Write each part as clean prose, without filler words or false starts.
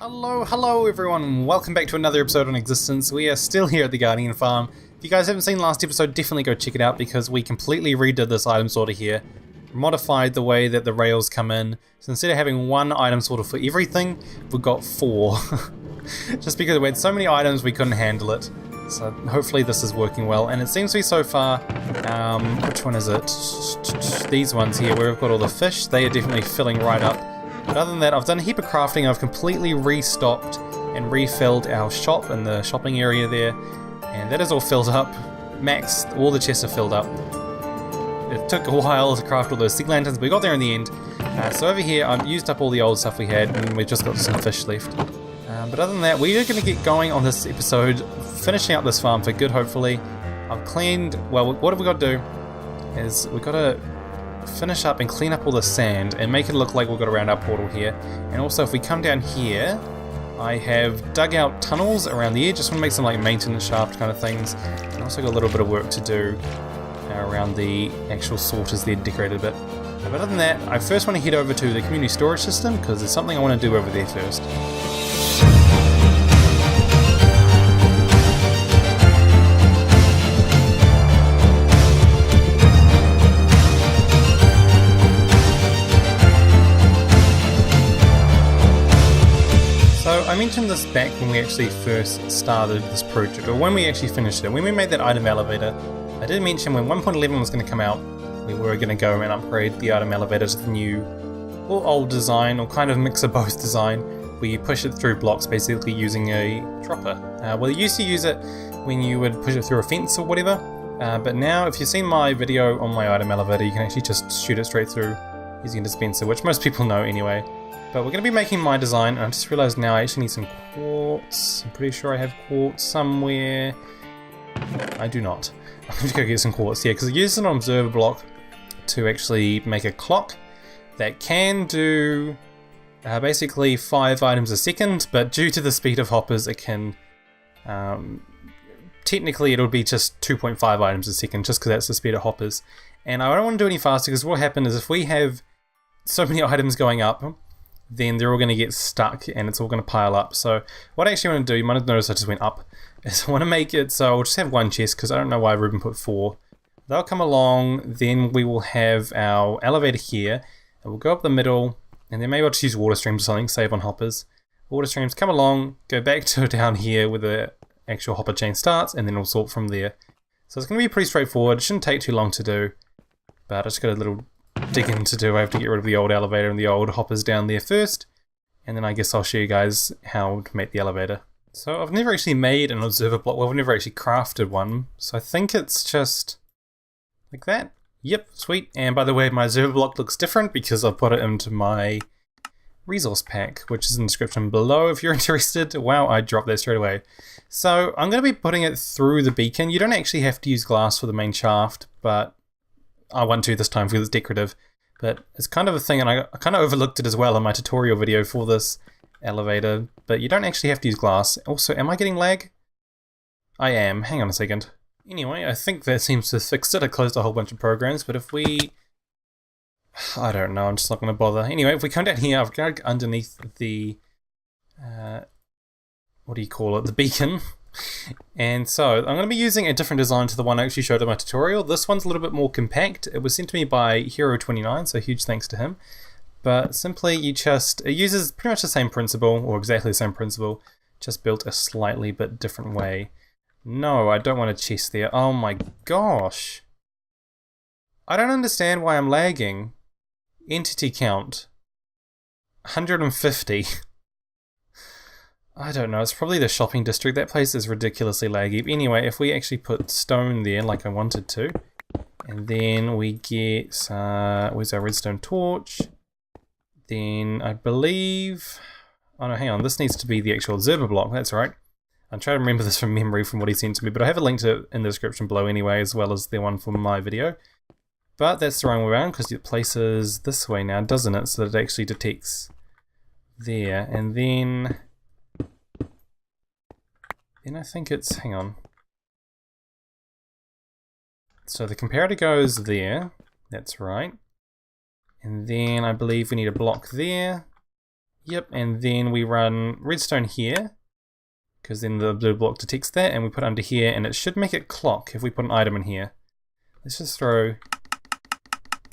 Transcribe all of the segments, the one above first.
Hello everyone, welcome back to another episode on Existence. We are still here at the Guardian Farm. If you guys haven't seen last episode, definitely go check it out because we completely redid this item sorter here. Modified the way that the rails come in. So instead of having one item sorter for everything, we've got 4. Just because we had so many items we couldn't handle it. So hopefully this is working well, and it seems to be so far. Which one is it? These ones here where we've got all the fish, they are definitely filling right up. But other than that, I've done a heap of crafting. I've completely restocked and refilled our shop in the shopping area there, and that is all filled up. Max, all the chests are filled up. It took a while to craft all those sea lanterns, but we got there in the end. So over here, I've used up all the old stuff we had, and we've just got some fish left. But other than that, we are going to get going on this episode, finishing up this farm for good, hopefully. I've cleaned, well, what have we got to do is we've got to finish up and clean up all the sand and make it look like we've got around our portal here. And also if we come down here, I have dug out tunnels around the edge. Just want to make some like maintenance shaft kind of things. And also got a little bit of work to do around the actual sorters there, decorated a bit. But other than that, I first want to head over to the community storage system because there's something I want to do over there first. I mentioned this back when we actually first started this project, or when we actually finished it. When we made that item elevator, I did mention when 1.11 was going to come out, we were going to go and upgrade the item elevator to the new or old design, or kind of mix of both design, where you push it through blocks basically using a dropper. Well, you used to use it when you would push it through a fence or whatever, but now if you've seen my video on my item elevator, you can actually just shoot it straight through using a dispenser, which most people know anyway. But we're going to be making my design, and I just realised now I actually need some quartz. I'm pretty sure I have quartz somewhere. I do not. I'm going to go get some quartz here, because I used an observer block to actually make a clock that can do basically 5 items a second, but due to the speed of hoppers it can... technically it'll be just 2.5 items a second, just because that's the speed of hoppers. And I don't want to do any faster, because what happens is if we have so many items going up, then they're all going to get stuck and it's all going to pile up. So what I actually want to do, you might have noticed I just went up, is I want to make it so I'll just have one chest because I don't know why Ruben put 4. They'll come along, then we will have our elevator here, and we'll go up the middle, and then maybe I'll just use water streams or something, save on hoppers. Water streams come along, go back to down here where the actual hopper chain starts, and then we'll sort from there. So it's going to be pretty straightforward. It shouldn't take too long to do, but I just got a little digging to do. I have to get rid of the old elevator and the old hoppers down there first, and then I guess I'll show you guys how to make the elevator. So I've never actually made an observer block, well I've never actually crafted one, so I think it's just like that. Yep, sweet. And by the way, my observer block looks different because I've put it into my resource pack, which is in the description below if you're interested. Wow, I dropped that straight away. So I'm going to be putting it through the beacon. You don't actually have to use glass for the main shaft, but I want to this time because it's decorative, but it's kind of a thing, and I kind of overlooked it as well in my tutorial video for this elevator, but you don't actually have to use glass. Also, am I getting lag? I am. Hang on a second. Anyway, I think that seems to fix it. I closed a whole bunch of programs, but if we... I don't know, I'm just not going to bother. Anyway, if we come down here, I've got underneath the... what do you call it? The beacon. And so I'm going to be using a different design to the one I actually showed in my tutorial. This one's a little bit more compact. It was sent to me by Hero29, so huge thanks to him. But simply it uses pretty much the same principle, or exactly the same principle, just built a slightly bit different way. No, I don't want a chest there. Oh my gosh. I don't understand why I'm lagging. Entity count 150. I don't know, it's probably the shopping district. That place is ridiculously laggy. Anyway, if we actually put stone there like I wanted to, and then we get, where's our redstone torch? Then I believe, oh no, hang on, this needs to be the actual observer block, that's right. I'm trying to remember this from memory from what he sent to me, but I have a link to it in the description below anyway, as well as the one from my video. But that's the wrong way around, because it places this way now, doesn't it? So that it actually detects there, and then I think it's, hang on. So the comparator goes there, that's right. And then I believe we need a block there. Yep, and then we run redstone here, because then the blue block detects that, and we put it under here, and it should make it clock if we put an item in here. Let's just throw...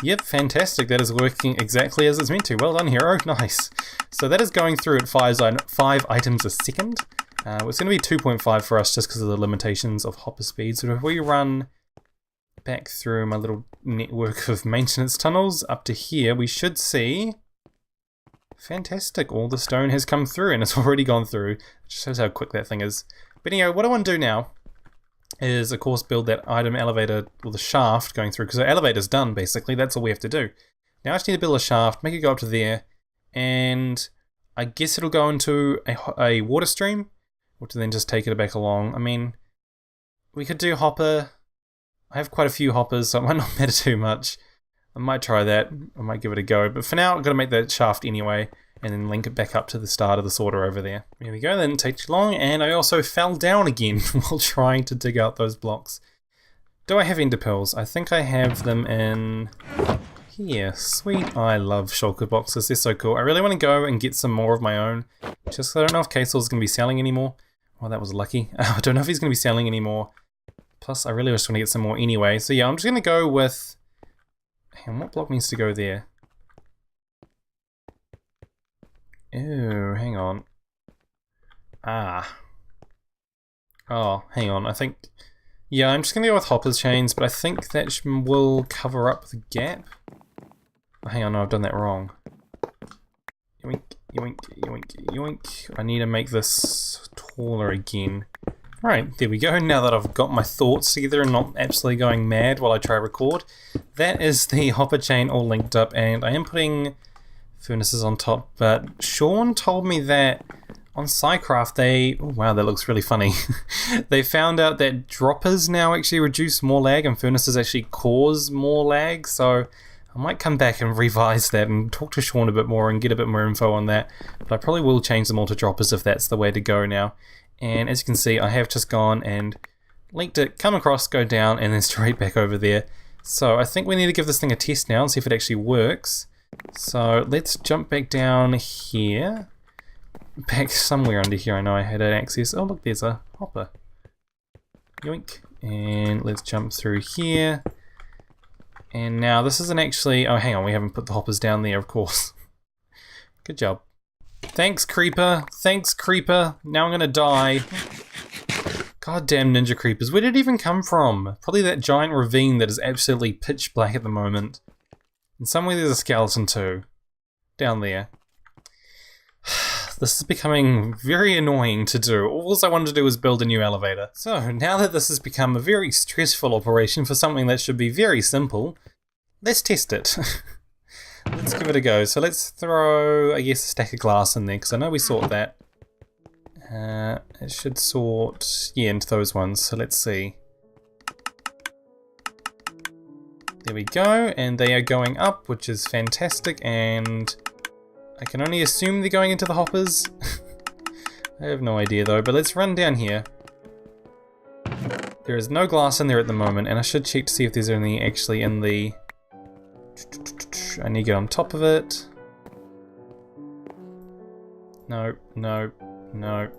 Yep, fantastic. That is working exactly as it's meant to. Well done, hero. Nice. So that is going through at 5 items a second. It's going to be 2.5 for us just because of the limitations of hopper speed. So if we run back through my little network of maintenance tunnels up to here, we should see... Fantastic. All the stone has come through, and it's already gone through. It just shows how quick that thing is. But anyway, what I want to do now is, of course, build that item elevator, or the shaft going through, because our elevator's done, basically. That's all we have to do. Now I just need to build a shaft, make it go up to there, and I guess it'll go into a water stream, which will then just take it back along. I mean, we could do hopper. I have quite a few hoppers, so it might not matter too much. I might try that. I might give it a go. But for now, I've got to make that shaft anyway, and then link it back up to the start of the sorter over there. There we go, that didn't take too long, and I also fell down again while trying to dig out those blocks. Do I have ender pearls? I think I have them in here. Sweet. I love shulker boxes, they're so cool. I really want to go and get some more of my own, just I don't know if Kasel's going to be selling anymore. Well, that was lucky. I don't know if he's going to be selling anymore. Plus, I really just want to get some more anyway. So yeah, I'm just going to go with... Hang on, what block needs to go there? Ew, hang on. Ah. Oh, hang on, I think... Yeah, I'm just going to go with hopper's chains, but I think that will cover up the gap. Oh, hang on, no, I've done that wrong. Yoink, yoink, yoink, yoink. I need to make this taller again. Right, there we go. Now that I've got my thoughts together and not absolutely going mad while I try record, that is the hopper chain all linked up, and I am putting furnaces on top, but Sean told me that on SciCraft they... Oh, wow, that looks really funny. They found out that droppers now actually reduce more lag and furnaces actually cause more lag, so I might come back and revise that and talk to Sean a bit more and get a bit more info on that, but I probably will change them all to droppers if that's the way to go now. And as you can see, I have just gone and linked it, come across, go down, and then straight back over there. So I think we need to give this thing a test now and see if it actually works. So let's jump back down here. Back somewhere under here, I know I had an access. Oh look, there's a hopper. Yoink. And let's jump through here. And now this isn't actually... Oh, hang on, we haven't put the hoppers down there, of course. Good job. Thanks, creeper. Thanks, creeper. Now I'm gonna die. Goddamn ninja creepers. Where did it even come from? Probably that giant ravine that is absolutely pitch black at the moment. And somewhere there's a skeleton too. Down there. This is becoming very annoying to do. All I wanted to do was build a new elevator. So, now that this has become a very stressful operation for something that should be very simple, let's test it. Let's give it a go. So let's throw, I guess, a stack of glass in there, because I know we sort that. It should sort, yeah, into those ones. So let's see. There we go, and they are going up, which is fantastic, and I can only assume they're going into the hoppers. I have no idea though, but let's run down here. There is no glass in there at the moment, and I should check to see if there's anything actually in the... I need to get on top of it. No, no, no,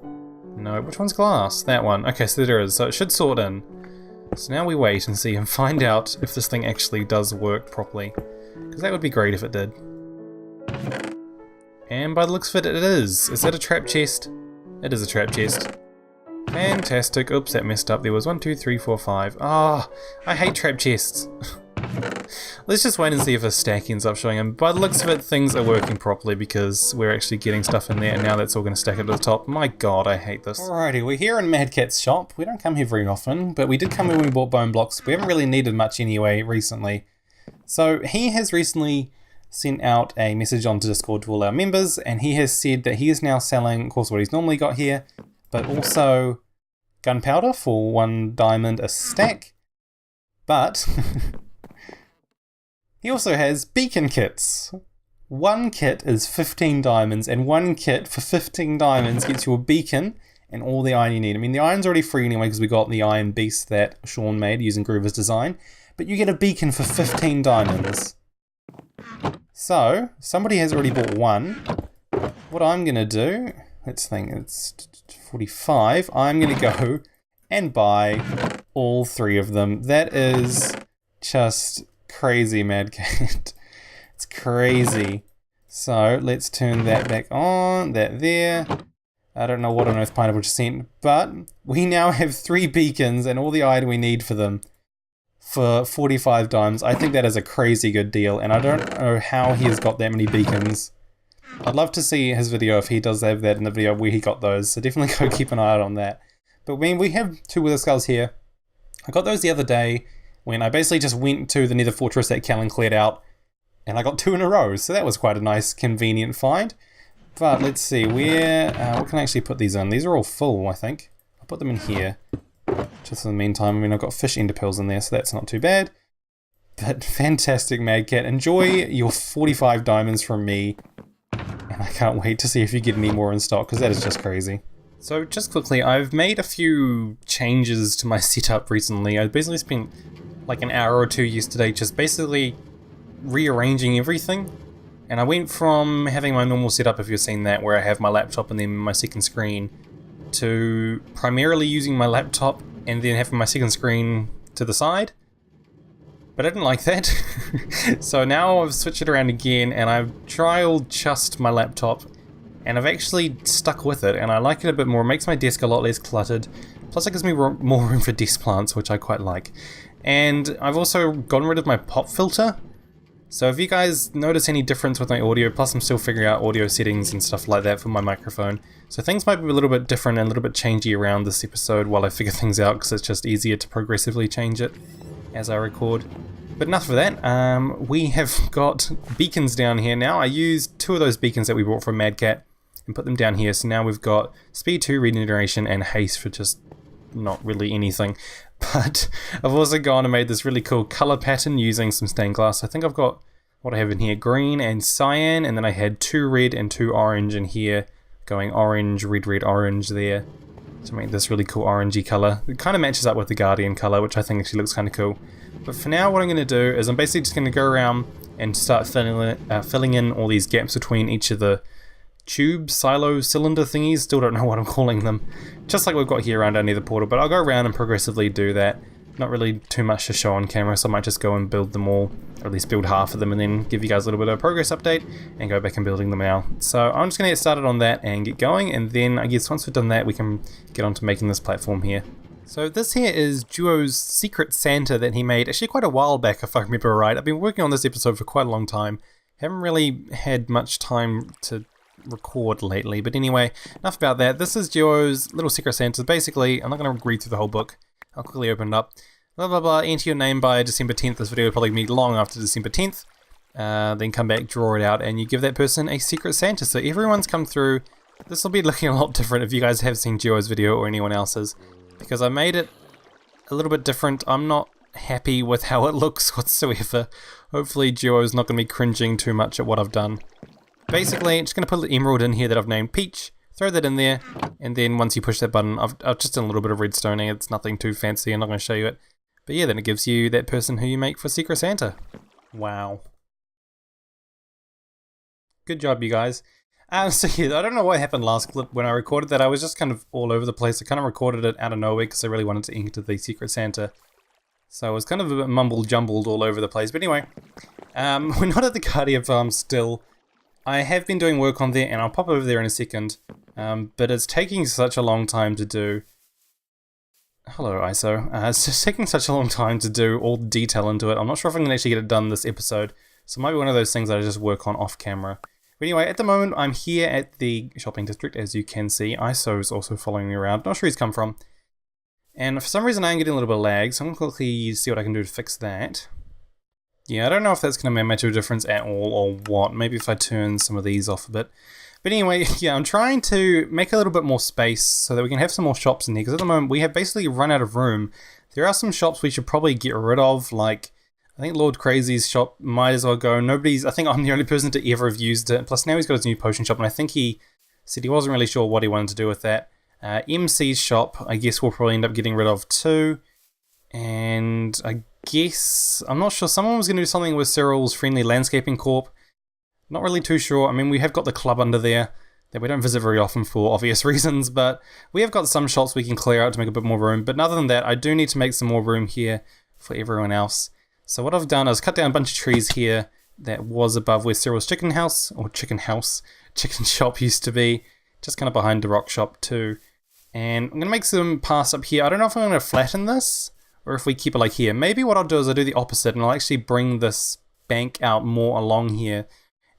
no. Which one's glass? That one. Okay, so there is. So it should sort in. So now we wait and see and find out if this thing actually does work properly. Because that would be great if it did. And by the looks of it, it is. Is that a trap chest? It is a trap chest. Fantastic. Oops, that messed up. There was 1, 2, 3, 4, 5. Ah, I hate trap chests. Let's just wait and see if a stack ends up showing them. By the looks of it, things are working properly because we're actually getting stuff in there, and now that's all going to stack up to the top. My god, I hate this. Alrighty, we're here in Mad Cat's shop. We don't come here very often, but we did come when we bought bone blocks. We haven't really needed much anyway recently. So he has recently sent out a message onto Discord to all our members, and he has said that he is now selling, of course, what he's normally got here, but also gunpowder for 1 diamond a stack. But... he also has beacon kits. 1 kit is 15 diamonds, and 1 kit for 15 diamonds gets you a beacon and all the iron you need. I mean, the iron's already free anyway because we got the iron beast that Sean made using Groover's design, but you get a beacon for 15 diamonds. So, somebody has already bought 1. what I'm going to do, let's think, it's 45. I'm going to go and buy all 3 of them. That is just crazy, Mad Cat. It's crazy. So let's turn that back on, that there. I don't know what on earth Pineapple just sent, but we now have 3 beacons and all the iron we need for them for 45 dimes. I think that is a crazy good deal, and I don't know how he has got that many beacons. I'd love to see his video if he does have that in the video where he got those, so definitely go keep an eye out on that. But when we have 2 Wither Skulls here, I got those the other day when I basically just went to the Nether Fortress that Callan cleared out, and I got 2 in a row, so that was quite a nice, convenient find. But let's see, where, what can I actually put these in? These are all full, I think. I'll put them in here. Just in the meantime, I mean, I've got fish ender pearls in there, so that's not too bad. But fantastic, Mad Cat. Enjoy your 45 diamonds from me. And I can't wait to see if you get any more in stock, because that is just crazy. So just quickly, I've made a few changes to my setup recently. I basically spent like an hour or 2 yesterday just basically rearranging everything. And I went from having my normal setup, if you've seen that, where I have my laptop and then my second screen, to primarily using my laptop and then having my second screen to the side. But I didn't like that. So now I've switched it around again and I've trialed just my laptop and I've actually stuck with it and I like it a bit more. It makes my desk a lot less cluttered. Plus it gives me more room for desk plants, which I quite like. And I've also gotten rid of my pop filter. So if you guys notice any difference with my audio, plus I'm still figuring out audio settings and stuff like that for my microphone. So things might be a little bit different and a little bit changey around this episode while I figure things out, because it's just easier to progressively change it as I record. But enough of that, we have got beacons down here now. I used 2 of those beacons that we bought from Mad Cat and put them down here. So now we've got speed 2, regeneration, and haste for just not really anything. But I've also gone and made this really cool color pattern using some stained glass. I think I've got what I have in here, green and cyan, and then I had 2 red and 2 orange in here, going orange, red, red, orange there to make this really cool orangey color. It kind of matches up with the Guardian color, which I think actually looks kind of cool. But for now, what I'm going to do is I'm basically just going to go around and start filling in all these gaps between each of the tube, silo, cylinder thingies. Still don't know what I'm calling them. Just like we've got here around our nether portal, but I'll go around and progressively do that. Not really too much to show on camera, so I might just go and build them all, or at least build half of them, and then give you guys a little bit of a progress update and go back and building them now. So I'm just going to get started on that and get going, and then I guess once we've done that we can get on to making this platform here. So this here is Duo's Secret Santa that he made actually quite a while back, if I remember right. I've been working on this episode for quite a long time. Haven't really had much time to record lately, but anyway, enough about that. This is Duo's little Secret Santa. Basically, I'm not going to read through the whole book. I'll quickly open it up. Blah blah blah, enter your name by December 10th. This video will probably be long after December 10th. Then come back, draw it out, and you give that person a Secret Santa. So everyone's come through. This will be looking a lot different if you guys have seen Duo's video or anyone else's, because I made it a little bit different. I'm not happy with how it looks whatsoever. Hopefully Duo's not going to be cringing too much at what I've done. Basically, I'm just going to put an emerald in here that I've named Peach. Throw that in there, and then once you push that button, I've just done a little bit of redstoning. It's nothing too fancy. I'm not going to show you it. But yeah, then it gives you that person who you make for Secret Santa. Wow. Good job, you guys. So yeah, I don't know what happened last clip when I recorded that. I was just kind of all over the place. I kind of recorded it out of nowhere because I really wanted to enter the Secret Santa. So it was kind of a bit mumble-jumbled all over the place. But anyway, we're not at the Guardian Farm still. I have been doing work on there, and I'll pop over there in a second. But it's taking such a long time to do. Hello, ISO. It's just taking such a long time to do all the detail into it. I'm not sure if I'm going to actually get it done this episode. So it might be one of those things that I just work on off camera. But anyway, at the moment, I'm here at the shopping district, as you can see. ISO's also following me around. Not sure he's come from. And for some reason, I am getting a little bit of lag, so I'm going to quickly see what I can do to fix that. Yeah, I don't know if that's going to make much of a difference at all, or what. Maybe if I turn some of these off a bit. But anyway, yeah, I'm trying to make a little bit more space so that we can have some more shops in here, because at the moment, we have basically run out of room. There are some shops we should probably get rid of, like, I think Lord Crazy's shop might as well go. I think I'm the only person to ever have used it. Plus now he's got his new potion shop, and I think he said he wasn't really sure what he wanted to do with that. MC's shop, I guess we'll probably end up getting rid of too. And I guess, I'm not sure, someone was going to do something with Cyril's Friendly Landscaping Corp. Not really too sure. I mean, we have got the club under there. that we don't visit very often for obvious reasons, but we have got some shops we can clear out to make a bit more room. But other than that, I do need to make some more room here for everyone else. So what I've done is cut down a bunch of trees here that was above where Cyril's chicken shop used to be, just kind of behind the rock shop too. And I'm going to make some paths up here. I don't know if I'm going to flatten this or if we keep it like here. Maybe what I'll do is I'll do the opposite and I'll actually bring this bank out more along here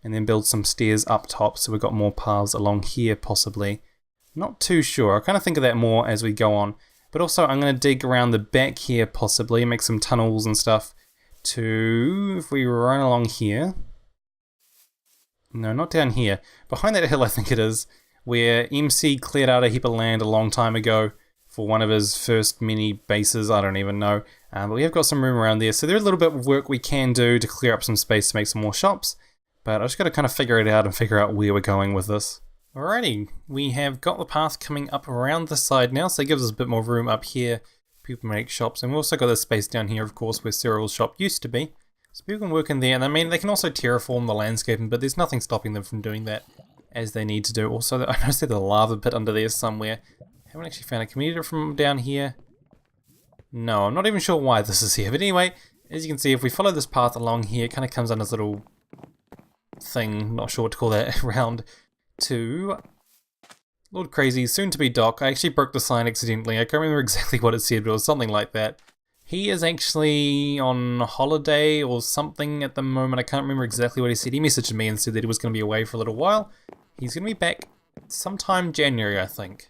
and then build some stairs up top so we've got more paths along here possibly. Not too sure. I'll kind of think of that more as we go on. But also I'm going to dig around the back here possibly, make some tunnels and stuff to, if we run along here. No, not down here. Behind that hill I think it is, where MC cleared out a heap of land a long time ago for one of his first mini bases, I don't even know. But we have got some room around there, so there's a little bit of work we can do to clear up some space to make some more shops. But I just got to kind of figure it out and figure out where we're going with this. Alrighty, we have got the path coming up around the side now, so it gives us a bit more room up here. People make shops, and we've also got this space down here, of course, where Cyril's shop used to be. So people can work in there, and I mean, they can also terraform the landscaping, but there's nothing stopping them from doing that as they need to do. Also, I noticed there's a lava pit under there somewhere. Haven't actually found it. Can we get it from down here? No, I'm not even sure why this is here. But anyway, as you can see, if we follow this path along here, it kind of comes on this little thing, not sure what to call that, around to Lord Crazy, soon to be Doc. I actually broke the sign accidentally. I can't remember exactly what it said, but it was something like that. He is actually on holiday or something at the moment. I can't remember exactly what he said. He messaged me and said that he was going to be away for a little while. He's going to be back sometime January, I think.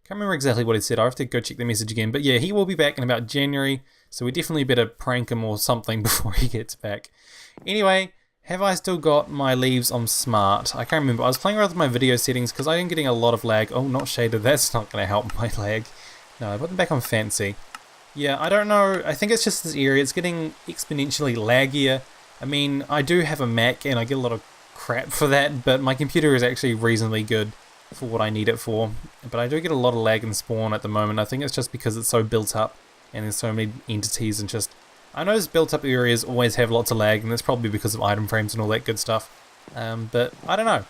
Can't remember exactly what he said. I'll have to go check the message again. But yeah, he will be back in about January, so we definitely better prank him or something before he gets back. Anyway, have I still got my leaves on smart? I can't remember. I was playing around with my video settings because I'm getting a lot of lag. Oh, not shaded. That's not going to help my lag. No, I put them back on fancy. Yeah, I don't know. I think it's just this area. It's getting exponentially laggier. I mean, I do have a Mac and I get a lot of crap for that, but my computer is actually reasonably good for what I need it for. But I do get a lot of lag in spawn at the moment. I think it's just because it's so built up and there's so many entities and just... I notice built up areas always have lots of lag, and that's probably because of item frames and all that good stuff. But I don't know.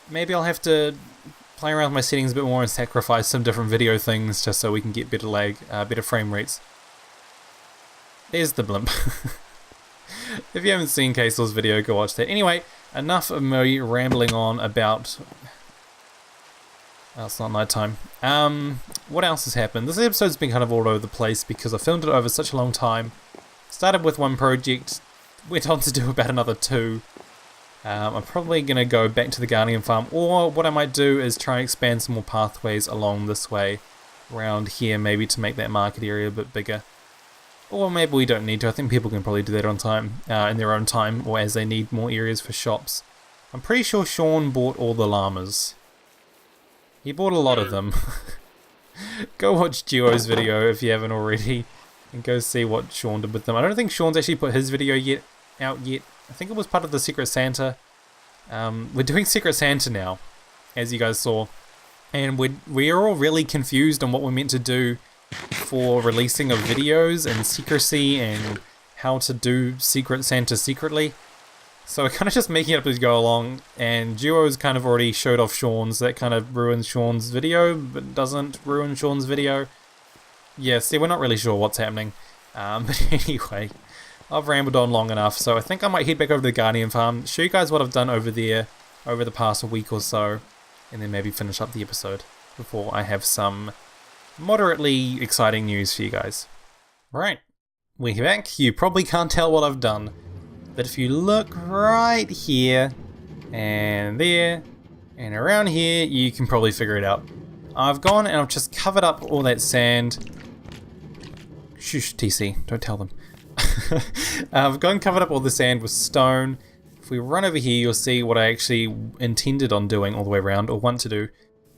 Maybe I'll have to play around with my settings a bit more and sacrifice some different video things just so we can get better lag, better frame rates. There's the blimp. If you haven't seen Kasel's video, go watch that. Anyway, enough of me rambling on about... Oh, it's not night time. What else has happened? This episode's been kind of all over the place because I filmed it over such a long time. Started with one project, went on to do about another two. I'm probably going to go back to the Guardian farm, or what I might do is try and expand some more pathways along this way, around here maybe to make that market area a bit bigger. Or maybe we don't need to. I think people can probably do that on time, in their own time, or as they need more areas for shops. I'm pretty sure Sean bought all the llamas. He bought a lot of them. Go watch Duo's video if you haven't already, and go see what Sean did with them. I don't think Sean's actually put his video out yet. I think it was part of the Secret Santa. We're doing Secret Santa now, as you guys saw. And we're all really confused on what we're meant to do for releasing of videos and secrecy and how to do Secret Santa secretly. So we're kind of just making it up as we go along, and Duo's kind of already showed off Sean's. That kind of ruins Sean's video, but doesn't ruin Sean's video. Yeah, see, we're not really sure what's happening. But anyway, I've rambled on long enough, so I think I might head back over to the Guardian farm, show you guys what I've done over there over the past week or so, and then maybe finish up the episode before I have some moderately exciting news for you guys. Right, we're back. You probably can't tell what I've done, but if you look right here, and there, and around here, you can probably figure it out. I've gone and I've just covered up all that sand. Shush, TC, don't tell them. I've gone and covered up all the sand with stone. If we run over here, you'll see what I actually intended on doing all the way around, or want to do.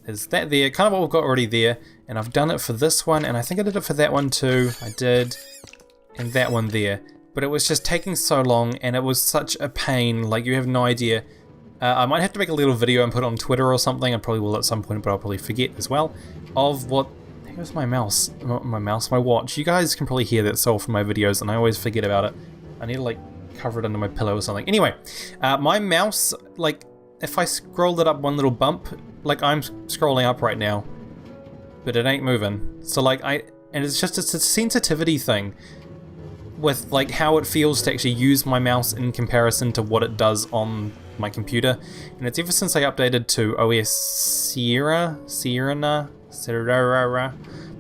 Is that there, kind of what we've got already there, and I've done it for this one, and I think I did it for that one too. I did, and that one there. But it was just taking so long, and it was such a pain, like you have no idea. I might have to make a little video and put it on Twitter or something. I probably will at some point, but I'll probably forget as well. Of what... Here's my mouse. Not my mouse, my watch. You guys can probably hear that soul from my videos, and I always forget about it. I need to, like, cover it under my pillow or something. Anyway, my mouse, like, if I scroll it up one little bump, like I'm scrolling up right now, but it ain't moving. So like and it's just, it's a sensitivity thing with like how it feels to actually use my mouse in comparison to what it does on my computer. And it's ever since I updated to OS Sierra,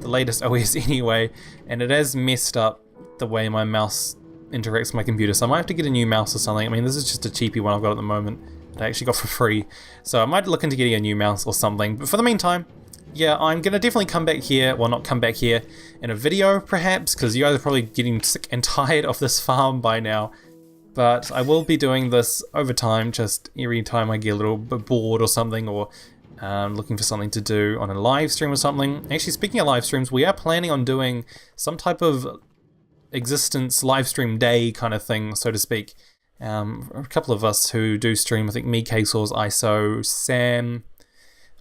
the latest OS anyway, and it has messed up the way my mouse interacts with my computer. So I might have to get a new mouse or something. I mean, this is just a cheapy one I've got at the moment that I actually got for free. So I might look into getting a new mouse or something. But for the meantime, yeah, I'm going to definitely come back here, well, not come back here in a video perhaps, because you guys are probably getting sick and tired of this farm by now. But I will be doing this over time, just every time I get a little bit bored or something, or looking for something to do on a live stream or something. Actually, speaking of live streams, we are planning on doing some type of existence live stream day kind of thing, so to speak. A couple of us who do stream, I think me, KSAWS, ISO, Sam.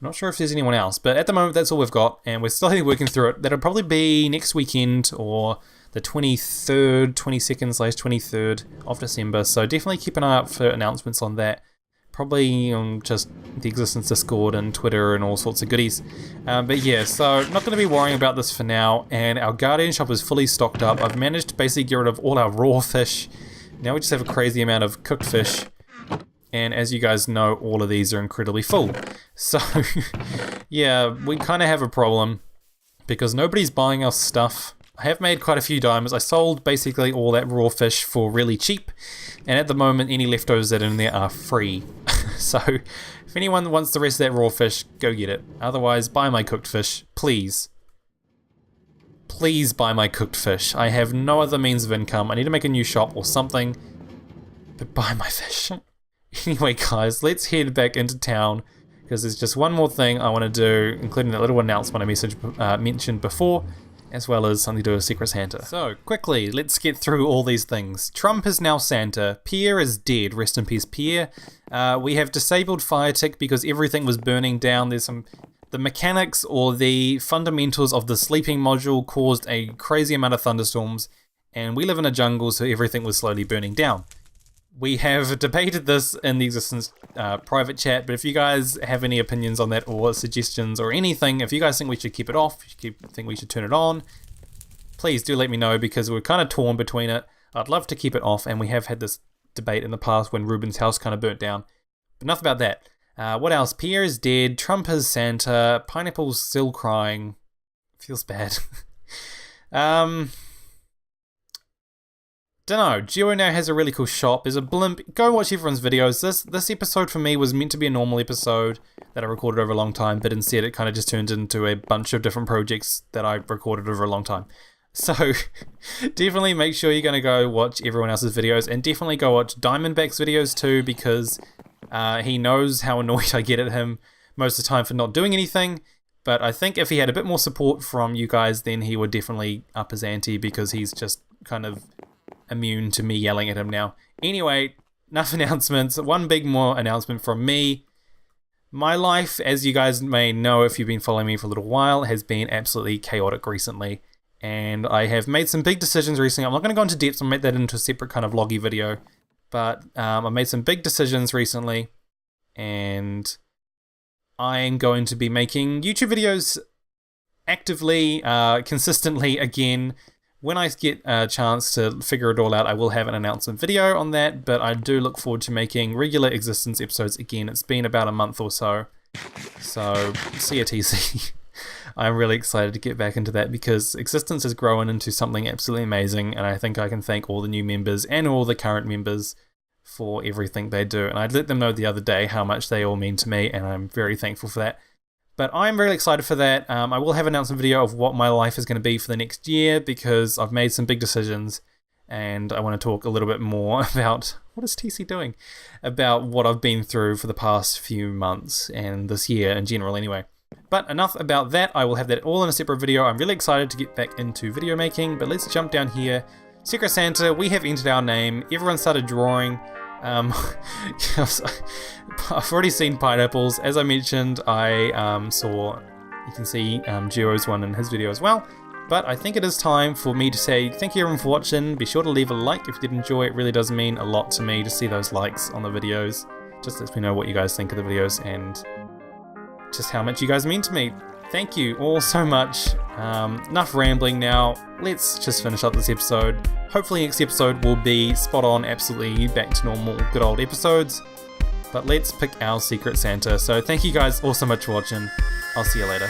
I'm not sure if there's anyone else, but at the moment that's all we've got, and we're still working through it. That'll probably be next weekend or the 23rd, 22nd/23rd of December, so definitely keep an eye out for announcements on that. Probably on just the Existence Discord and Twitter and all sorts of goodies. But yeah, so not going to be worrying about this for now, and our Guardian shop is fully stocked up. I've managed to basically get rid of all our raw fish. Now we just have a crazy amount of cooked fish. And as you guys know, all of these are incredibly full. So, yeah, we kind of have a problem because nobody's buying our stuff. I have made quite a few diamonds. I sold basically all that raw fish for really cheap. And at the moment, any leftovers that are in there are free. So, if anyone wants the rest of that raw fish, go get it. Otherwise, buy my cooked fish, please. Please buy my cooked fish. I have no other means of income. I need to make a new shop or something. But buy my fish. Anyway, guys, let's head back into town because there's just one more thing I want to do, including that little announcement I mentioned before, as well as something to do with Secret Santa. So, quickly, let's get through all these things. Trump is now Santa. Pierre is dead. Rest in peace, Pierre. We have disabled fire tick because everything was burning down. There's the mechanics or the fundamentals of the sleeping module caused a crazy amount of thunderstorms, and we live in a jungle, so everything was slowly burning down. We have debated this in the Existence private chat, but if you guys have any opinions on that or suggestions or anything, if you guys think we should keep it off, if you think we should turn it on, please do let me know because we're kind of torn between it. I'd love to keep it off, and we have had this debate in the past when Ruben's house kind of burnt down. But enough about that. What else? Pierre is dead, Trump is Santa, Pineapple's still crying. Feels bad. Dunno, Geo now has a really cool shop. There's a blimp. Go watch everyone's videos. This episode for me was meant to be a normal episode that I recorded over a long time, but instead it kind of just turned into a bunch of different projects that I recorded over a long time. So definitely make sure you're going to go watch everyone else's videos, and definitely go watch Diamondback's videos too, because he knows how annoyed I get at him most of the time for not doing anything. But I think if he had a bit more support from you guys, then he would definitely up his ante, because he's just kind of immune to me yelling at him now. Anyway, enough announcements. One big more announcement from me. My life, as you guys may know if you've been following me for a little while, has been absolutely chaotic recently. And I have made some big decisions recently. I'm not going to go into depth. I'll make that into a separate kind of vloggy video. But I made some big decisions recently. And I'm going to be making YouTube videos actively, consistently again. When I get a chance to figure it all out, I will have an announcement video on that, but I do look forward to making regular Existence episodes again. It's been about a month or so, so see ya TC. I'm really excited to get back into that because Existence has grown into something absolutely amazing, and I think I can thank all the new members and all the current members for everything they do. And I let them know the other day how much they all mean to me, and I'm very thankful for that. But I'm really excited for that. I will have an announcement video of what my life is going to be for the next year, because I've made some big decisions and I want to talk a little bit more about, what is TC doing? About what I've been through for the past few months and this year in general anyway. But enough about that. I will have that all in a separate video. I'm really excited to get back into video making, but let's jump down here. Secret Santa, we have entered our name. Everyone started drawing. I've already seen pineapples. As I mentioned, I saw, you can see Geo's one in his video as well. But I think it is time for me to say thank you everyone for watching. Be sure to leave a like if you did enjoy. It really does mean a lot to me to see those likes on the videos. just lets me know what you guys think of the videos and just how much you guys mean to me. Thank you all so much. Enough rambling now. Let's just finish up this episode. Hopefully next episode will be spot on, absolutely back to normal, good old episodes. But let's pick our Secret Santa. So thank you guys all so much for watching. I'll see you later.